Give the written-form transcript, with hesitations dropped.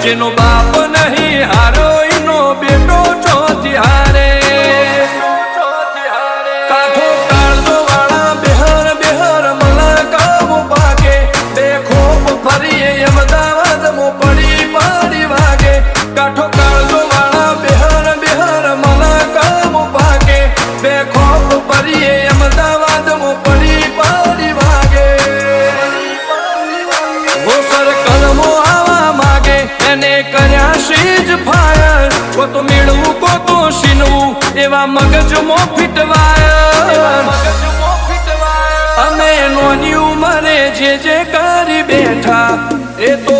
જેનો બાપ નહીં હારો એનો બેટો ચોથી હારે કાઠો કાળજો વાળા બેહર બેહર મલકાવ ભાગે બે ખોપ ફરીએ અમદાવાદ મો પડી પડી વાગે કાઠો કાળજો વાળા બેહર બેહર મલકાવ ભાગે બે ખોપ ફરીએ અમદાવાદ મો પડી પડી વાગે વો સર્કલ મો આવા માગે એને કર્યા શીજ ફાયર કો તો મેળવું કો તો શીનવું એવા મગજમો ફિટવાયર અમે નોની ઉંમરે જે કરી બેઠા એ તો